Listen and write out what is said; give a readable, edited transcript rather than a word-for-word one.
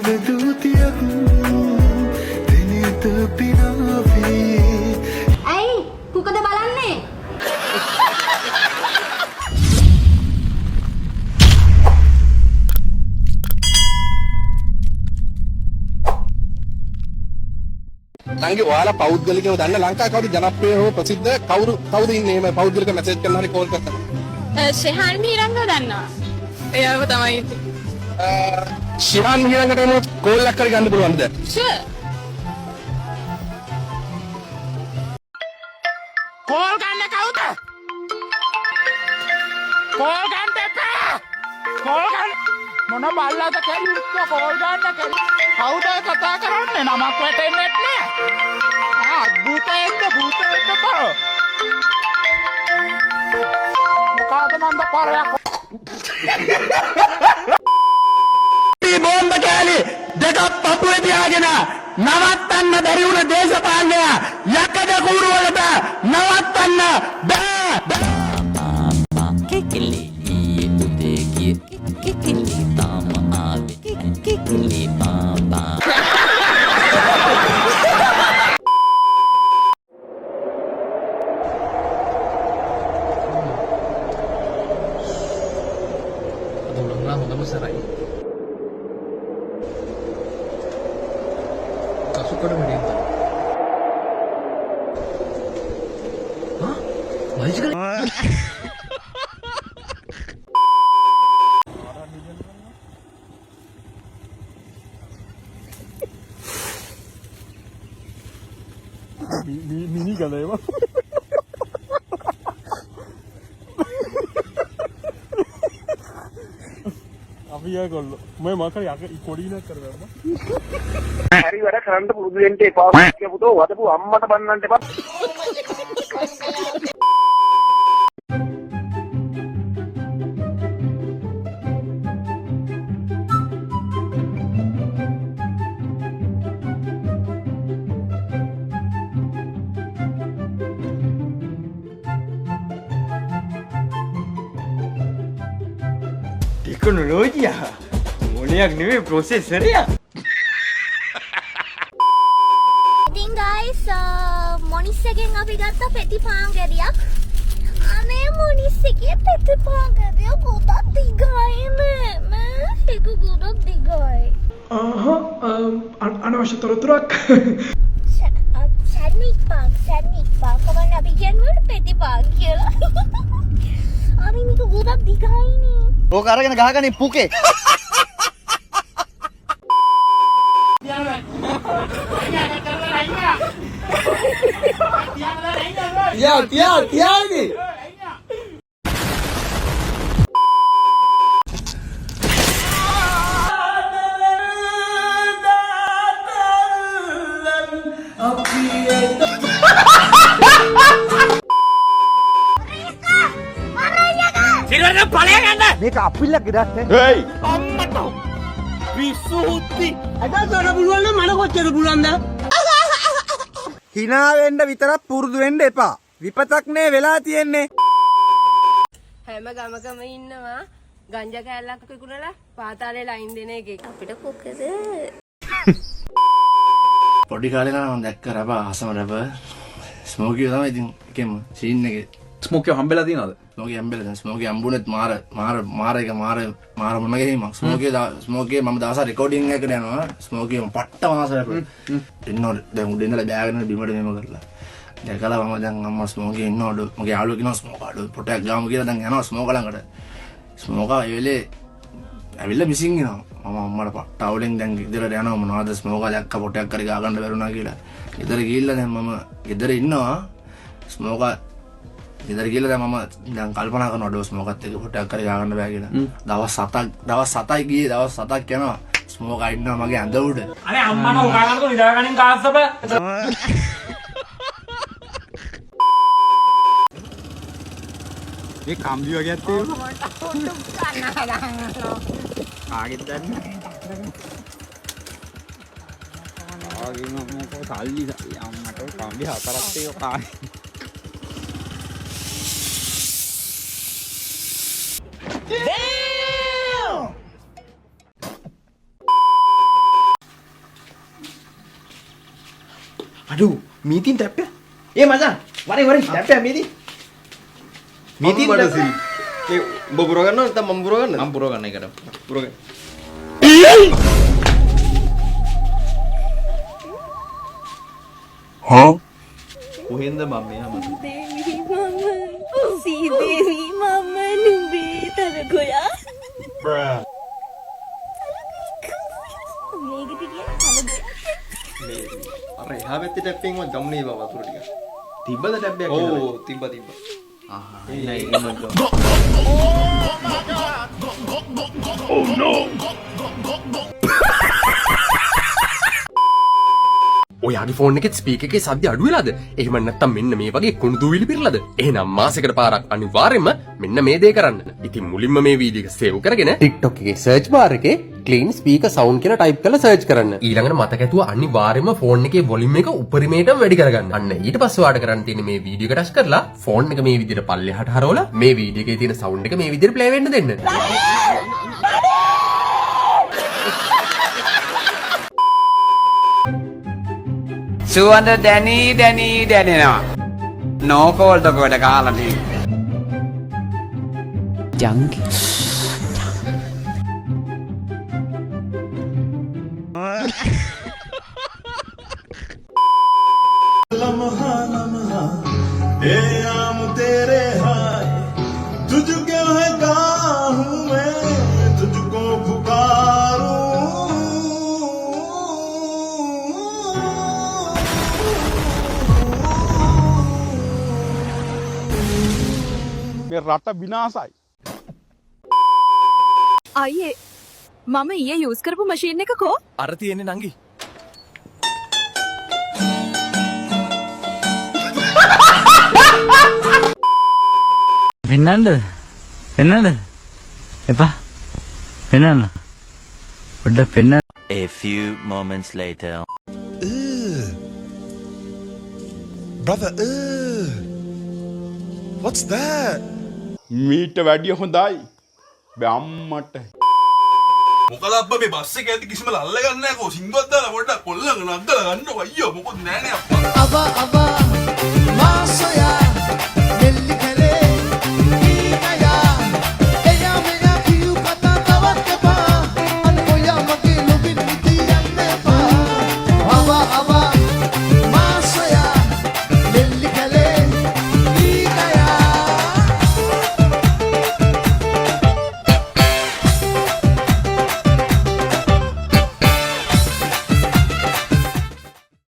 දෙවදූතියක් දිනෙත පිනාවේ. ඇයි කුකද බලන්නේ? නංගි ඔයාලා පෞද්ගලිකව දන්න ලංකාවේ කවුද ජනප්‍රිය හෝ ප්‍රසිද්ධ කවුද ඉන්නේ මේ පෞද්ගලික මැසේජ් කරන හරි කෝල් කරලා? ශෙහාන් මීරංගව දන්නවා. එයාව තමයි. ශිහාන් මීරංගට එන කෝල් එකක් කරගන්න පුළුවන්ද? ෂුවර්. කෝල් ගන්න කවුද? කෝල් ගන්න එපා. කෝල් ගන්න මොන බල්ලාද කැලිච්ච කෝල් ගන්න කැලි. කවුද කතා කරන්නේ? නමක් වැටෙන්නේ නැහැ. භූතයෙක්ද බෝ. මොකද මන්ද පාරයක්. බෝම්බ කැලි දෙකක් පපුවේ තියාගෙන නවත්තන්න බැරි වුණ දේශපාලනය යකඩ කූරු වලට නවත්තන්න බෑ. කිකිලි ඊයේ කිය කිකිලි තාම ආවේ කිකිලි බාබා. අදුලංගා හොඳම සරයි. කසුකඩ මෙඩින්ද. හා? වයිස්කල මිනි ගලේවා. අපි යා කොල්ල මම මාකර යක කොඩිනක් කරවන්න. හරි වැඩ කරන්න පුරුදු වෙන්න එපා. පුතෝ වදපු අම්මට බන්නන්න එපා. ටෙක්නොලොජියා මොලයක් නෙවෙයි ප්‍රොසෙසරයක්. ඉතින් guys මොනිස් එකෙන් අපි ගත්ත පෙති පාංගරියක්. අනේ මොනිස් එකේ පෙති පාංගරිය ගොඩක් දිගයි නෑ. ඒක ගොඩක් දිගයි. අනවශ්‍ය තොරතුරක්. සැනික් පාං කවන්න අපි කියනුවට පෙති පාං කියලා. අනේ මේක ගොඩක් දිගයිනේ. ඕක අරගෙන ගහගන්නේ පුකේ. තියානේ. සිරවල ඵලය ගන්න. මේක අපිල්ල ගිරක් නේ. හේයි අම්මට විසුද්ධි. අද ගන්න පුළුවන් නම් මට කොච්චර පුළුවන්ද? hina වෙන්න විතරක් පුරුදු වෙන්න එපා. විපතක් නේ වෙලා තියෙන්නේ. හැම ගමකම ඉන්නවා ගංජා කෑල්ලක් විකුණලා පාතාලේ ලයින් දෙන එකෙක්. අපිට කොකද? පොඩි කාලේ නම් දැක්ක රබ අසම රබ ස්මෝකිය තමයි ඉතින් එකෙම සීන් එකේ. ස්මෝකිය හම්බෙලා තියෙනවද? ස්මෝකිය හම්බෙලා දැන් ස්මෝකිය හම්බුනේත් මාර මොන ගේමක්. ස්මෝකිය මම දවසක් රෙකෝඩින් එකකට යනවා. ස්මෝකිය පට්ට මාසයක්. ඉන්නෝ දැන් උඩ ඉඳලා බෑගෙන බිමට මෙම කරලා. දැකලා මම දැන් අම්මා ස්මෝකිය ඉන්නවලු. මගේ යාළුවා කියනවා ස්මෝකාඩු පොටයක් ගාමු කියලා දැන් යනවා ස්මෝක ළඟට. ස්මෝකා ඒ වෙලේ ඇවිල්ලා මිසින් වෙනවා. මම අම්මට පට්ටවලෙන් දැන් ගෙදරට යනවා මොනවද ස්මෝකා දැක්ක පොටයක් කරි ගා ගන්න බැරුණා කියලා. ගෙදර ගිහිල්ලා දැන් මම ගෙදර ඉන්නවා ස්මෝකා ගෙදර ගිහිල්ලා දැන් මම දැන් කල්පනා කරනවා ඩෝස් ස්මෝකත් එක්ක පොටයක් කරි ගා ගන්න බෑ කියලා. දවස් 7යි ගියේ දවස් 7ක් යනවා ස්මෝකා ඉන්නවා මගේ ඇඳ උඩ. අනේ අම්මට උකා ගන්නකො නිදා ගන්න කාස්සප. මේ කම්බි වගේ ඇත්තේ කාගෙද දන්නේ? ආගේ මම සල්ලි අම්මට කම්බි 4ක් ඒක කාගේ? Aduh, meeting tap ya? Masa? Mari tap ya meeting. Meeting pada tap. sih. Beburogan no, kita memburogan. Mampurogan nih kadang. Burogan. Kuhinda mami ya mas. Devi mama. Si Devi mama nube taragoya. Bruh. මේක පිටිය තලගොයා. අර එහා පැත්තේ ටැප්පින් වත් ගම්නේ බා වතුර ටික. තිබ්බද tap එකක් කියලා? ඔව් තිබ්බා. ආහා. නෑ ඒක මම. ඔයාගේ ෆෝන් එකේ ස්පීකර් එකේ සද්ද අඩු වෙලාද? එහෙම නැත්නම් මෙන්න මේ වගේ කුණු දූවිලි පිරලාද? එහෙනම් මාසෙකට පාරක් අනිවාර්යයෙන්ම මෙන්න මේ දේ කරන්න. ඉතින් මුලින්ම මේ වීඩියෝ එක සේව් කරගෙන TikTok එකේ search bar එකේ clean speaker sound කියලා type කරලා search කරන්න. ඊළඟට මතක ඇතුව අනිවාර්යයෙන්ම ෆෝන් එකේ volume එක උපරිමයටම වැඩි කරගන්න. අන්න ඊට පස්සේ ඔයාලට කරන්න තියෙන්නේ මේ වීඩියෝ එක ටච් කරලා ෆෝන් එක මේ විදිහට පල්ලෙහාට හරවලා මේ වීඩියෝ එකේ තියෙන sound එක මේ විදිහට play වෙන්න දෙන්න. සුවඳ දැනෙනවා. නෝකෝල්ට කොට කාලා තියෙන්නේ. Junkie. लम्हा लम्हा ए आम तेरे हाय तुझको है गाहूं मैं तुझको पुकारूं මේ රට විනාසයි. අයියේ මම ඊයේ යූස් කරපු මැෂින් එක කෝ? අර තියෙන්නේ නංගි. පෙන්නන්නද? එපා. පෙන්නන්න. පොඩ්ඩක් පෙන්නන්න. A few moments later. brother what's that මීට වැඩිය හොඳයි. බම්මට. මොකද අබ්බා මේ බස් එක ඇති කිසිම ලල්ල ගන්න නැහැ කෝ සිංගුවක් දාලා පොඩ්ඩක් කොල්ලන් නග්ගලා ගන්නකො අයියෝ මොකොත් නෑ නේ අප්පා ava ava masoya